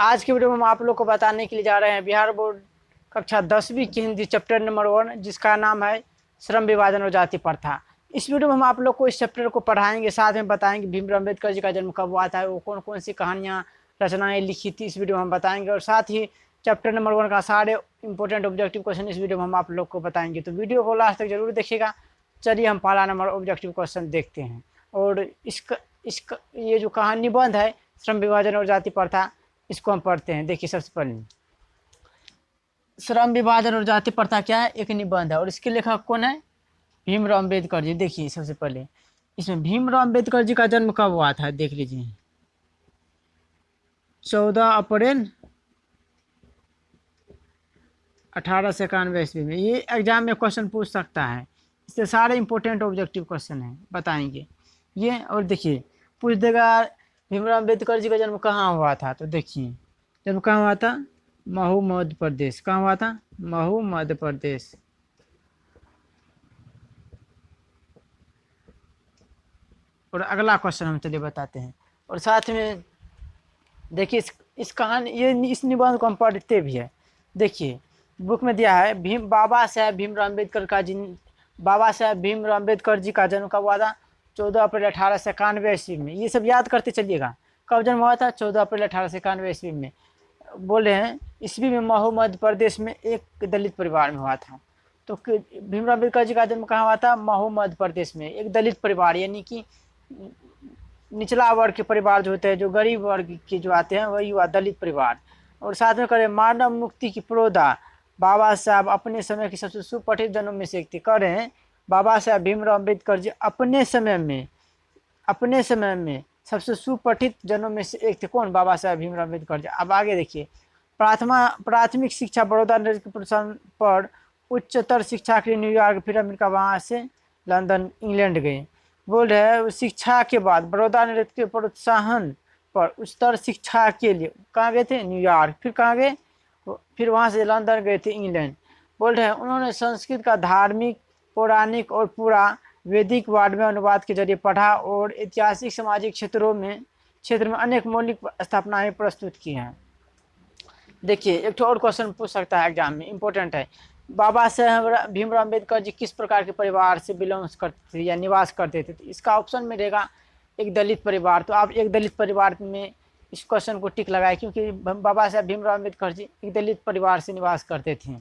आज की वीडियो में हम आप लोग को बताने के लिए जा रहे हैं बिहार बोर्ड कक्षा 10वीं की हिंदी चैप्टर नंबर 1, जिसका नाम है श्रम विभाजन और जाति प्रथा। इस वीडियो में हम आप लोग को इस चैप्टर को पढ़ाएंगे, साथ में बताएंगे भीमराव अम्बेडकर जी का जन्म कब हुआ था, वो कौन कौन सी कहानियाँ रचनाएं लिखी थी, इस वीडियो में हम बताएंगे। और साथ ही चैप्टर नंबर 1 का सारे इंपॉर्टेंट ऑब्जेक्टिव क्वेश्चन इस वीडियो में हम आप लोग को बताएंगे, तो वीडियो को लास्ट तक जरूर देखिएगा। चलिए हम पहला नंबर ऑब्जेक्टिव क्वेश्चन देखते हैं। और इसका ये जो कहानी निबंध है श्रम विभाजन और जाति प्रथा, इसको हम पढ़ते हैं। देखिए, सबसे पहले श्रम विभाजन और जाति प्रथा क्या है, एक निबंध है और इसके लेखक कौन है, भीमराव अम्बेडकर जी। देखिए सबसे पहले इसमें भीमराव अम्बेडकर जी का जन्म कब हुआ था, देख लीजिए 14 अप्रैल 1891 ईस्वी में। ये एग्जाम में क्वेश्चन पूछ सकता है, इससे सारे इंपॉर्टेंट ऑब्जेक्टिव क्वेश्चन है बताएंगे ये। और देखिए पूछ देगा भीमराव अम्बेडकर जी का जन्म कहाँ हुआ था, तो देखिए जन्म कहाँ हुआ था, महू मध्य प्रदेश। कहाँ हुआ था, महू मध्य प्रदेश। और अगला क्वेश्चन हम चलिए बताते हैं। और साथ में देखिए इस कहानी इस निबंध को हम पढ़ते भी है। देखिए बुक में दिया है बाबा साहेब भीमराव अम्बेडकर जी का जन्म कब हुआ था, 14 अप्रैल 1891 ईस्वी में। ये सब याद करते चलिएगा, कब जन्म हुआ था, 14 अप्रैल 1891 ईस्वी में। बोल रहे हैं ईस्वी में महू मध्य प्रदेश में एक दलित परिवार में हुआ था। तो भीमराव अम्बेडकर जी का जन्म कहाँ हुआ था, महू मध्य प्रदेश में, एक दलित परिवार, यानी कि निचला वर्ग के परिवार जो होते हैं, जो गरीब वर्ग के जो आते हैं, वही हुआ दलित परिवार। और साथ में करें मानव मुक्ति की प्रोदा, बाबा साहब अपने समय के सबसे सुपठित जनों में से एक थे। कह रहे हैं बाबा साहब भीमराव अम्बेडकर जी अपने समय में सबसे सुपठित जनों में से एक थे। कौन, बाबा साहब भीमराव अम्बेडकर जी। अब आगे देखिए, प्राथमिक शिक्षा बड़ौदा पर उच्चतर शिक्षा के लिए न्यूयॉर्क, फिर अमेरिका, वहाँ से लंदन, इंग्लैंड गए। बोल रहे हैं शिक्षा के बाद बड़ौदा नृत्य के प्रोत्साहन पर उच्चतर शिक्षा के लिए कहाँ गए थे, न्यूयॉर्क। फिर कहाँ गए, फिर वहाँ से लंदन गए थे, इंग्लैंड। बोल रहे हैं उन्होंने संस्कृत का धार्मिक, पौराणिक और पूरा वैदिक वाड में अनुवाद के जरिए पढ़ा और ऐतिहासिक सामाजिक क्षेत्र में अनेक मौलिक स्थापनाएं प्रस्तुत की हैं। देखिए एक और क्वेश्चन पूछ सकता है एग्जाम में, इंपॉर्टेंट है। बाबा साहेब भीमराव अम्बेडकर जी किस प्रकार के परिवार से बिलोंग्स करते थे या निवास करते थे, तो इसका ऑप्शन में रहेगा एक दलित परिवार। तो आप एक दलित परिवार में इस क्वेश्चन को टिक लगाए, क्योंकि बाबा साहेब भीमराव अम्बेडकर जी एक दलित परिवार से निवास करते थे।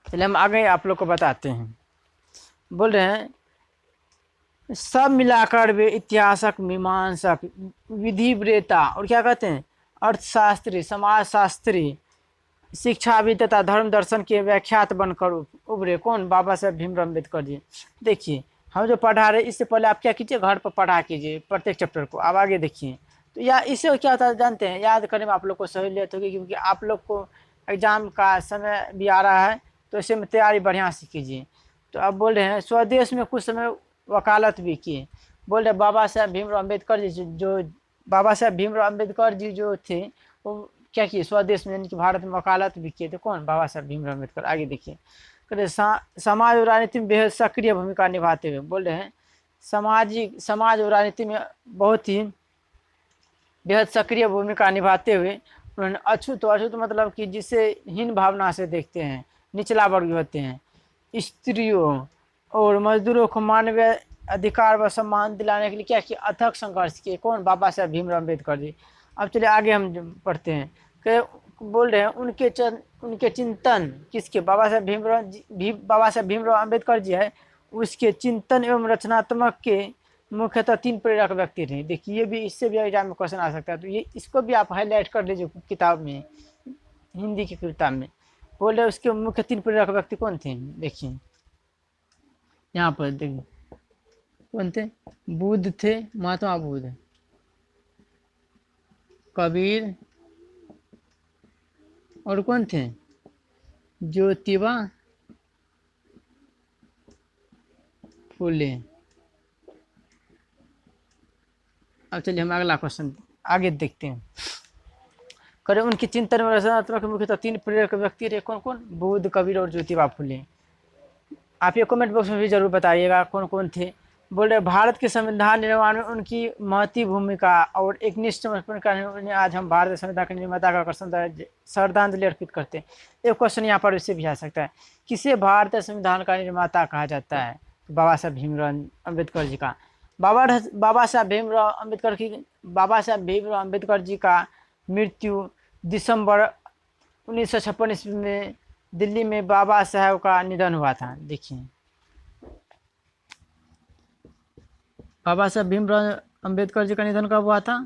चलिए हम आगे आप लोग को बताते हैं। बोल रहे हैं सब मिलाकर वे इतिहासक, मीमांसक, विधिवेता और क्या कहते हैं, अर्थशास्त्री, समाजशास्त्री, शिक्षाविद तथा धर्म दर्शन के व्याख्यात बनकर उभरे। कौन, बाबा साहेब भीमराव अम्बेडकर जी। देखिए हम जो पढ़ा रहे, इससे पहले आप क्या कीजिए, घर पर पढ़ा कीजिए प्रत्येक चैप्टर को। अब आगे देखिए, तो या इससे क्या होता है जानते हैं, याद करने में आप लोग को सहूलियत होगी, क्योंकि आप लोग को एग्जाम का समय भी आ रहा है, तो इसे में तैयारी बढ़िया से कीजिए। तो अब बोल रहे हैं स्वदेश में कुछ समय वकालत भी किए। बोल रहे बाबा साहेब भीमराव अम्बेडकर जी जो थे, वो क्या किए, स्वदेश में यानी कि भारत में वकालत भी किए थे। कौन, बाबा साहेब भीमराव अम्बेडकर। आगे देखिए, कहते समाज और राजनीति में बेहद सक्रिय भूमिका निभाते हुए। बोल रहे हैं समाज और राजनीति में बहुत ही बेहद सक्रिय भूमिका निभाते हुए उन्होंने अछूत मतलब कि जिसे हीन भावना से देखते हैं, निचला वर्ग होते हैं, स्त्रियों और मजदूरों को मानवीय अधिकार व सम्मान दिलाने के लिए क्या किया, अथक संघर्ष किए। कौन, बाबा साहेब भीमराव अम्बेडकर जी। अब चलिए आगे हम पढ़ते हैं कि बोल रहे हैं उनके चिंतन किसके, बाबा साहेब भीमराव अम्बेडकर जी है, उसके चिंतन एवं रचनात्मक के मुख्यतः 3 प्रेरक व्यक्ति थे। देखिए ये भी, इससे भी एग्जाम में क्वेश्चन आ सकता है, तो ये इसको भी आप हाईलाइट कर लीजिए किताब में, हिंदी की किताब में। बोल रहे उसके मुख्य 3 प्रेरक व्यक्ति कौन थे, देखिए यहाँ पर देखिए कौन थे, बुद्ध थे, महात्मा बुद्ध, कबीर, और कौन थे, ज्योतिबा फुले। अब चलिए हम अगला क्वेश्चन आगे देखते हैं। करे उनके चिंतन में रचनात्मक मुख्यतः 3 प्रेरक व्यक्ति रहे। कौन कौन, बुद्ध, कबीर और ज्योतिबा फुले। आप ये कमेंट बॉक्स में भी जरूर बताइएगा कौन कौन थे। बोल रहे भारत के संविधान निर्माण में उनकी महती भूमिका और एक निष्ठ समर्पण करने आज हम भारत संविधान के निर्माता का श्रद्धांजलि अर्पित करते हैं। एक क्वेश्चन यहाँ पर इससे भी आ सकता है, किसे भारतीय संविधान का निर्माता कहा जाता है? तो बाबा साहब भीमराव अम्बेडकर जी का। बाबा साहब भीमराव अम्बेडकर जी का मृत्यु दिसंबर 1956 ईस्वी में दिल्ली में बाबा साहब का निधन हुआ था। देखिए, बाबा साहब भीमराव अम्बेडकर जी का निधन कब हुआ था?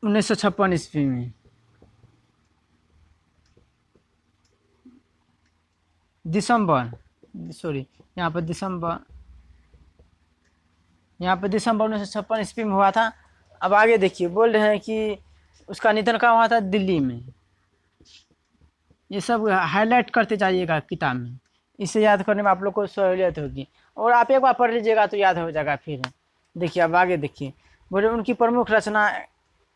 1956 ईस्वी में। दिसंबर 1956 ईस्वी में हुआ था। अब आगे देखिए, बोल रहे हैं कि उसका निधन कहाँ हुआ था? दिल्ली में। ये सब हाईलाइट करते जाइएगा किताब में, इसे याद करने में आप लोग को सहूलियत होगी, और आप एक बार पढ़ लीजिएगा तो याद हो जाएगा फिर। देखिए, अब आगे देखिए, बोले उनकी प्रमुख रचना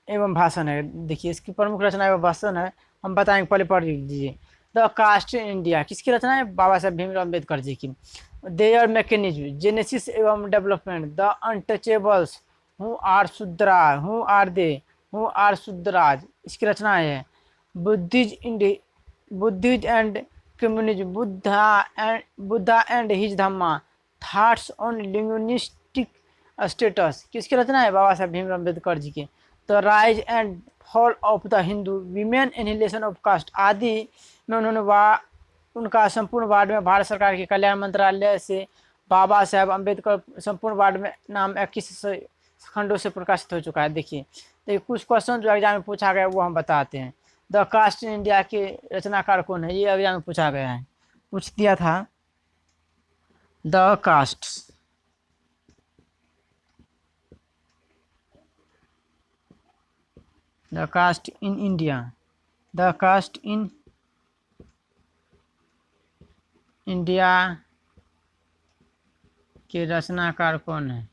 एवं भाषण है। देखिए, इसकी प्रमुख रचना एवं भाषण है, हम बताएंगे, पहले पढ़ लीजिए। द कास्ट इन इंडिया किसकी रचना है? बाबा साहब भीमराव अम्बेडकर जी की। देयर मैकेनिज्म, जेनेसिस एवं development, the untouchables, who are Shudras, इसकी रचना है। Buddhism and communism, Buddha and his Dhamma, thoughts on linguistic states, किसकी रचना है? बाबा साहब भीमराव अम्बेडकर जी की। The rise and fall of the Hindu, women annihilation of caste आदि में उन्होंने उनका संपूर्ण वार्ड में भारत सरकार के कल्याण मंत्रालय से बाबा साहब अम्बेडकर संपूर्ण वार्ड में नाम 21 खंडों से प्रकाशित हो चुका है। देखिए कुछ क्वेश्चन जो एग्जाम में पूछा गया वो हम बताते हैं। द कास्ट इन इंडिया के रचनाकार कौन है? ये एग्जाम में पूछा गया है, पूछ दिया था। The caste in India, the caste in India के रचनाकार कौन है?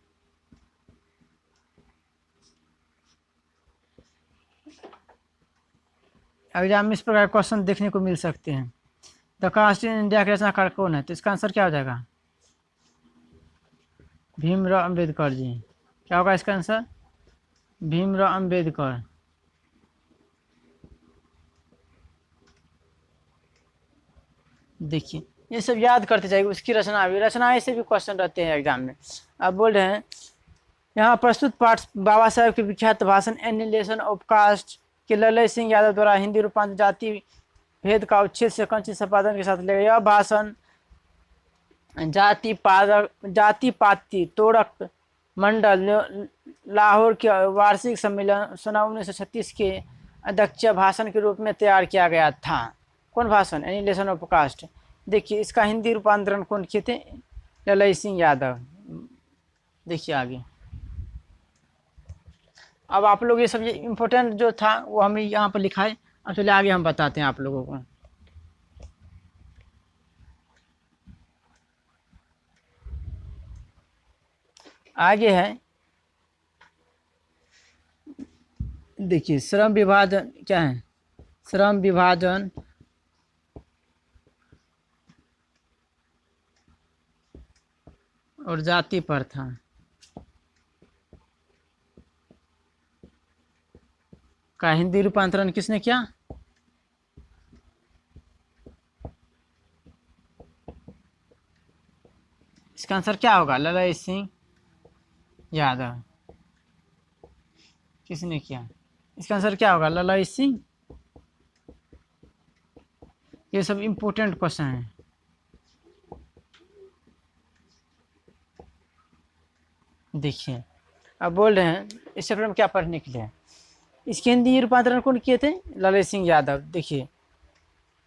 एग्जाम में इस प्रकार क्वेश्चन देखने को मिल सकते हैं। द कास्ट इन इंडिया के रचनाकार कौन है? तो इसका आंसर क्या हो जाएगा? भीमराव अम्बेडकर जी। क्या होगा इसका आंसर? भीमराव अम्बेडकर। देखिए ये सब याद करते जाइए, उसकी रचना ऐसे भी क्वेश्चन रहते हैं एग्जाम में। अब बोल रहे हैं यहाँ प्रस्तुत पाठ बाबा साहब के विख्यात भाषण एनिहिलेशन ऑफ कास्ट के ललय सिंह यादव द्वारा हिंदी रूपांतर जाति भेद का उच्छेद से कंचित संपादन के साथ लिया। यह भाषण जाति पाति तोड़क मंडल लाहौर के वार्षिक सम्मेलन सन 1936 के अध्यक्ष भाषण के रूप में तैयार किया गया था। कौन भाषण? Annihilation of caste. देखिए इसका हिंदी रूपांतरण कौन किए थे? ललय सिंह यादव। देखिए आगे, अब आप लोग ये सब ये इम्पोर्टेंट जो था वो हमें यहाँ पर लिखा है। अब चलिए आगे हम बताते हैं आप लोगों को। आगे है, देखिए श्रम विभाजन क्या है? श्रम विभाजन और जाति प्रथा। का हिंदी रूपांतरण किसने किया? इसका आंसर क्या होगा? ललय सिंह यादव। किसने किया? इसका आंसर क्या होगा? ललय सिंह। ये सब इम्पोर्टेंट क्वेश्चन है। देखिए अब बोल रहे हैं इस चैप्टर में क्या पढ़ने के लिए। इसके हिंदी रूपांतरण कौन किए थे? ललय सिंह यादव। देखिए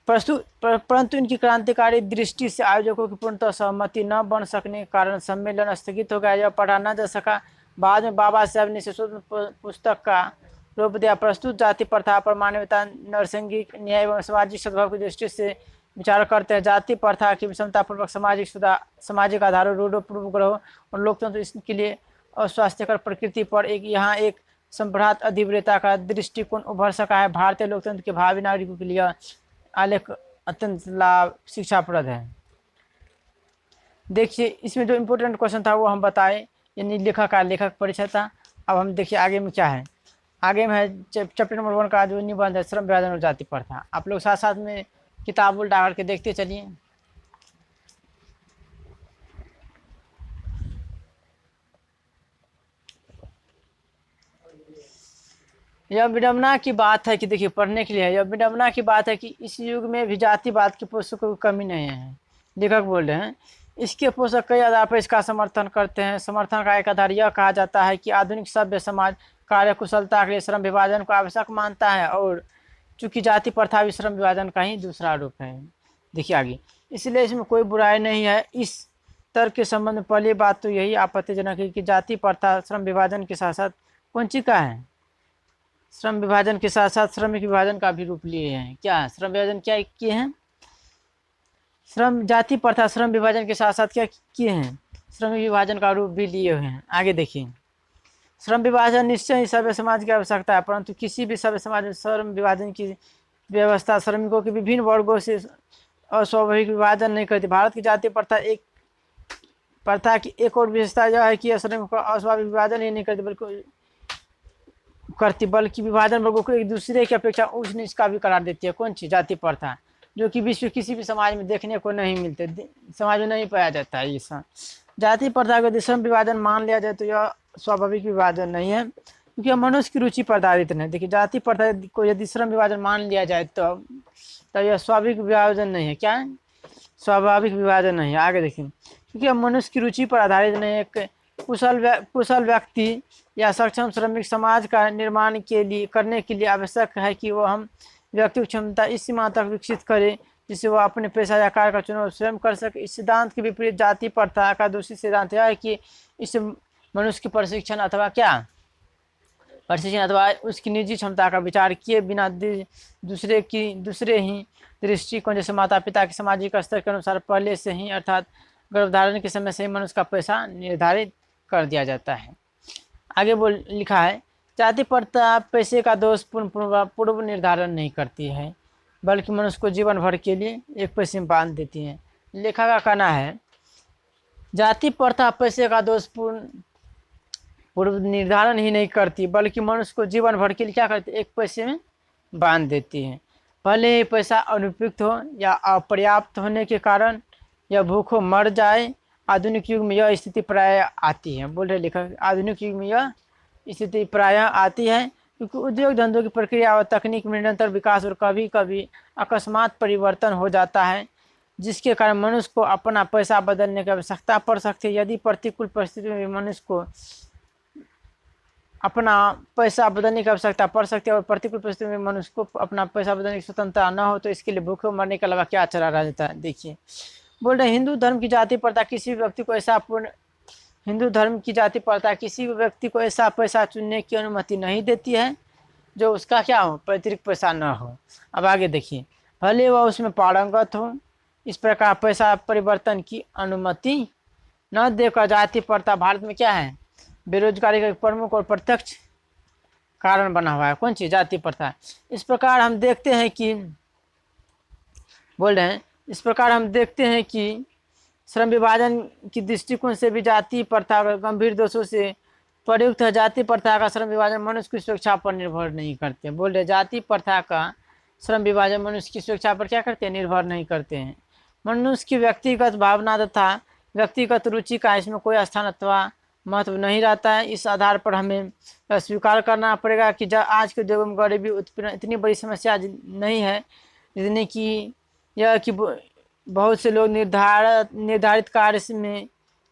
परंतु इनकी क्रांतिकारी दृष्टि से आयोजकों की पूर्णतः सहमति न बन सकने के कारण सम्मेलन स्थगित हो गया। यह पढ़ा न जा सका। बाद में बाबा साहब ने स्वतंत्र पुस्तक का रूप दिया। प्रस्तुत जाति प्रथा पर मानवता, नरसंगिक न्याय एवं सामाजिक सद्भाव की दृष्टि से विचार करते हैं। जाति प्रथा की विषमतापूर्वक सामाजिक आधारों, रूढ़ों, पूर्वग्रहों और लोकतंत्र इसके लिए अस्वास्थ्यकर प्रकृति पर यहाँ एक संभ्रात अधिवक्ता का दृष्टिकोण उभर सका है। भारतीय लोकतंत्र के भावी नागरिकों के लिए आलेख अत्यंत लाभ शिक्षाप्रद है। देखिए इसमें जो इम्पोर्टेंट क्वेश्चन था वो हम बताए, यानी लेखक परिचय था। अब हम देखिए आगे में क्या है। आगे में है चैप्टर नंबर 1 का जो निबंध है श्रम विभाजन और जाति प्रथा। आप लोग साथ साथ में किताब उल्टा करके देखते चलिए। यह विडम्बना की बात है कि देखिए पढ़ने के लिए है, यह विडम्बना की बात है कि इस युग में भी जातिवाद के पोषकों की कमी नहीं है। लेखक बोल रहे हैं इसके पोषक कई आधार पर इसका समर्थन करते हैं। समर्थन का एक आधार यह कहा जाता है कि आधुनिक सभ्य समाज कार्य कुशलता के लिए श्रम विभाजन को आवश्यक मानता है, और चूंकि जाति प्रथा भी श्रम विभाजन का ही दूसरा रूप है। देखिए आगे, इसलिए इसमें कोई बुराई नहीं है। इस तर्क के संबंध में पहली बात तो यही आपत्तिजनक है कि जाति प्रथा श्रम विभाजन के साथ साथ कौन सी का है, श्रम विभाजन के साथ साथ श्रमिक विभाजन का भी रूप लिए हैं। क्या श्रम विभाजन क्या किए हैं, श्रम जाति प्रथा श्रम विभाजन के साथ साथ क्या किए हैं, श्रमिक विभाजन का रूप भी लिए हुए हैं। आगे देखिए, श्रम विभाजन निश्चय ही सभ्य समाज की आवश्यकता है, परंतु किसी भी सभ्य समाज में श्रम विभाजन की व्यवस्था श्रमिकों के विभिन्न वर्गों से अस्वाभाविक विभाजन नहीं करती। भारत की जाति प्रथा की एक और विशेषता यह है कि यह श्रमिकों का अस्वाभाविक विभाजन ही नहीं करती बल्कि विभाजन वर्गों को एक दूसरे की अपेक्षा उच्च नीच का भी करार देती है। कौन सी जाति प्रथा, जो कि विश्व किसी भी समाज में देखने को नहीं मिलते, समाज में नहीं पाया जाता है। ये जाति प्रथा को यदि श्रम विभाजन मान लिया जाए तो यह स्वाभाविक विभाजन नहीं है, क्योंकि यह मनुष्य की रुचि पर आधारित नहीं। देखिए जाति प्रथा को यदि श्रम विभाजन मान लिया जाए तो यह स्वाभाविक विभाजन नहीं है। क्या है, स्वाभाविक विभाजन नहीं है। आगे देखिए, क्योंकि यह मनुष्य की रुचि पर आधारित नहीं है। एक कुशल व्यक्ति या सक्षम श्रमिक समाज का निर्माण करने के लिए आवश्यक है कि वह हम व्यक्ति क्षमता इस सीमा तक विकसित करे जिससे वह अपने पेशा या कार्य का चुनाव स्वयं कर सके। इस सिद्धांत के विपरीत जाति प्रथा का दूसरी सिद्धांत यह है कि इस मनुष्य की प्रशिक्षण अथवा उसकी निजी क्षमता का विचार किए बिना दूसरे ही दृष्टिकोण जैसे माता पिता के सामाजिक स्तर के अनुसार पहले से ही अर्थात गर्भधारण के समय से ही मनुष्य का पैसा निर्धारित कर दिया जाता है। आगे लिखा है, जाति प्रथा पैसे का दोष पूर्व निर्धारण नहीं करती है, बल्कि मनुष्य को जीवन भर के लिए एक पैसे में बांध देती है। लेखक का कहना है जाति प्रथा पैसे का दोष पूर्व निर्धारण ही नहीं करती, बल्कि मनुष्य को जीवन भर के लिए क्या करती है, एक पैसे में बांध देती है। भले ही पैसा अनुपयुक्त हो या अपर्याप्त होने के कारण या भूखों मर जाए, आधुनिक युग में यह स्थिति प्राय आती है। बोल रहे लेखक, आधुनिक युग में यह स्थिति प्राय आती है क्योंकि उद्योग धंधों की प्रक्रिया और तकनीक में निरंतर विकास और कभी कभी अकस्मात परिवर्तन हो जाता है, जिसके कारण मनुष्य को अपना पैसा बदलने की आवश्यकता पड़ सकती है। यदि प्रतिकूल परिस्थितियों में मनुष्य को अपना पैसा बदलने की आवश्यकता पड़ सकती है और प्रतिकूल परिस्थितियों में मनुष्य को अपना पैसा बदलने की स्वतंत्रता न हो तो इसके लिए भूखे मरने के अलावा क्या चला रहता है। देखिए बोल रहे हिंदू धर्म की जाति प्रथा किसी व्यक्ति को ऐसा पैसा चुनने की अनुमति नहीं देती है जो उसका क्या हो, पैतृक पैसा न हो। अब आगे देखिए, भले वह उसमें पारंगत हो, इस प्रकार पैसा परिवर्तन की अनुमति न देकर जाति प्रथा भारत में क्या है, बेरोजगारी का एक प्रमुख और प्रत्यक्ष कारण बना हुआ है। कौन सी, जाति प्रथा। इस प्रकार हम देखते हैं कि श्रम विभाजन की दृष्टिकोण से भी जाति प्रथा गंभीर दोषों से प्रयुक्त है। जाति प्रथा का श्रम विभाजन मनुष्य की सुरक्षा पर निर्भर नहीं करते। बोल रहे जाति प्रथा का श्रम विभाजन मनुष्य की सुरक्षा पर क्या करते हैं, निर्भर नहीं करते हैं। मनुष्य की व्यक्तिगत भावना तथा व्यक्तिगत रुचि का इसमें कोई स्थान अथवा महत्व नहीं रहता है। इस आधार पर हमें स्वीकार करना पड़ेगा कि आज के उद्योग में गरीबी उत्पीड़न इतनी बड़ी समस्या नहीं है, जितनी कि यह कि बहुत से लोग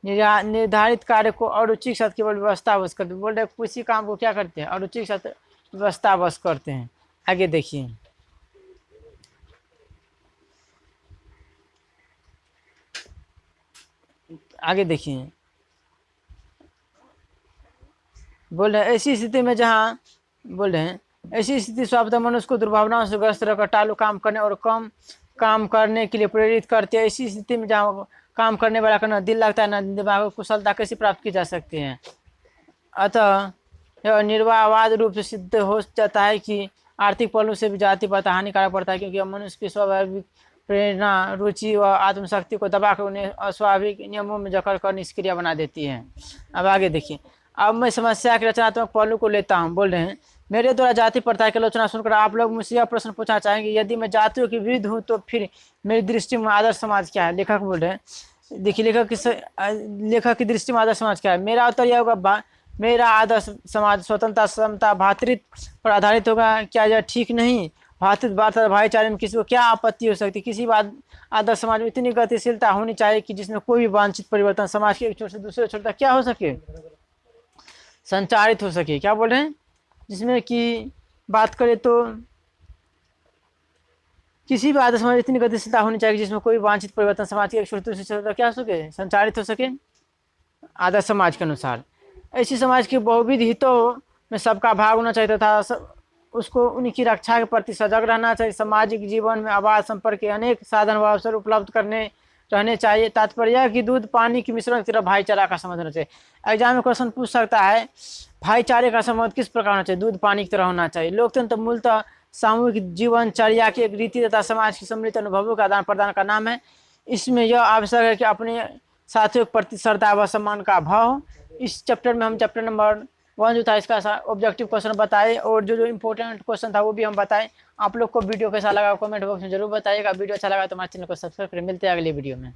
निर्धारित कार्य को अरुचि के साथ केवल व्यवस्थावश करते हैं। बोल रहे किसी काम को क्या करते हैं, अरुचि के साथ व्यवस्थावश करते हैं। आगे देखिए, बोल रहे ऐसी स्थिति में ऐसी स्थिति स्वतः मनुष्य को दुर्भावनाओं से ग्रस्त रहकर टालू काम करने और कम काम करने के लिए प्रेरित करते हैं। ऐसी स्थिति में जहाँ काम करने वाला का न दिल लगता है न दिमाग को कुशलता कैसे प्राप्त की जा सकती है। अतः यह निर्वाहवाद रूप से सिद्ध हो जाता है कि आर्थिक पहलू से भी जाति प्रथा हानिकारक पड़ता है, क्योंकि यह मनुष्य की स्वाभाविक प्रेरणा, रुचि व आत्मशक्ति को दबाकर उन्हें अस्वाभाविक नियमों में जकड़ कर निष्क्रिय बना देती है। अब आगे देखिए, अब मैं समस्या के रचनात्मक पहलू को लेता हूँ। बोल रहे हैं, मेरे द्वारा जाति प्रथा की आलोचना सुनकर आप लोग मुझसे यह प्रश्न पूछना चाहेंगे, यदि मैं जातियों के विरुद्ध हूँ तो फिर मेरी दृष्टि में आदर्श समाज क्या है? लेखक बोल रहे हैं, देखिए लेखक की दृष्टि में आदर्श समाज क्या है? मेरा उत्तर यह होगा, मेरा आदर्श समाज स्वतंत्रता, समता, भातृत्व पर आधारित होगा। क्या यह ठीक नहीं? भातृत्व, भाईचारे में किसी को क्या आपत्ति हो सकती? किसी बात आदर्श समाज में इतनी गतिशीलता होनी चाहिए कि जिसमें कोई भी वांछित परिवर्तन समाज के एक छोर से दूसरे छोर तक क्या हो सके, संचारित हो सके। क्या बोल रहे हैं? जिसमें कि बात करें तो किसी भी आदर्श समाज में इतनी गतिशीलता होनी चाहिए जिसमें कोई वांछित परिवर्तन समाज के एक छोर से दूसरे छोर तक क्या हो सके, संचारित हो सके आदर्श समाज के अनुसार। ऐसी समाज के बहुविध हितों में सबका भाग होना चाहिए तथा उसको उनकी रक्षा के प्रति सजग रहना चाहिए। सामाजिक जीवन में आवाज संपर्क के अनेक साधन व अवसर उपलब्ध रहने चाहिए। तात्पर्य यह कि दूध पानी के मिश्रण की तरह भाईचारा का संबंध होना चाहिए। एग्जाम में क्वेश्चन पूछ सकता है, भाईचारे का संबंध किस प्रकार होना चाहिए? दूध पानी की तरह होना चाहिए। लोकतंत्र मूलतः सामूहिक जीवनचर्या की एक रीति तथा समाज की सम्मिलित अनुभवों का आदान प्रदान का नाम है। इसमें यह आवश्यक है कि अपने साथियों के प्रति श्रद्धा व सम्मान का भाव हो। इस चैप्टर में हम चैप्टर नंबर 1 जो था इसका ऑब्जेक्टिव क्वेश्चन बताए और जो इंपॉर्टेंट क्वेश्चन था वो भी हम बताएं। आप लोग को वीडियो कैसा लगा कमेंट बॉक्स में जरूर बताइएगा। वीडियो अच्छा लगा तो हमारे चैनल को सब्सक्राइब करें। मिलते हैं अगले वीडियो में।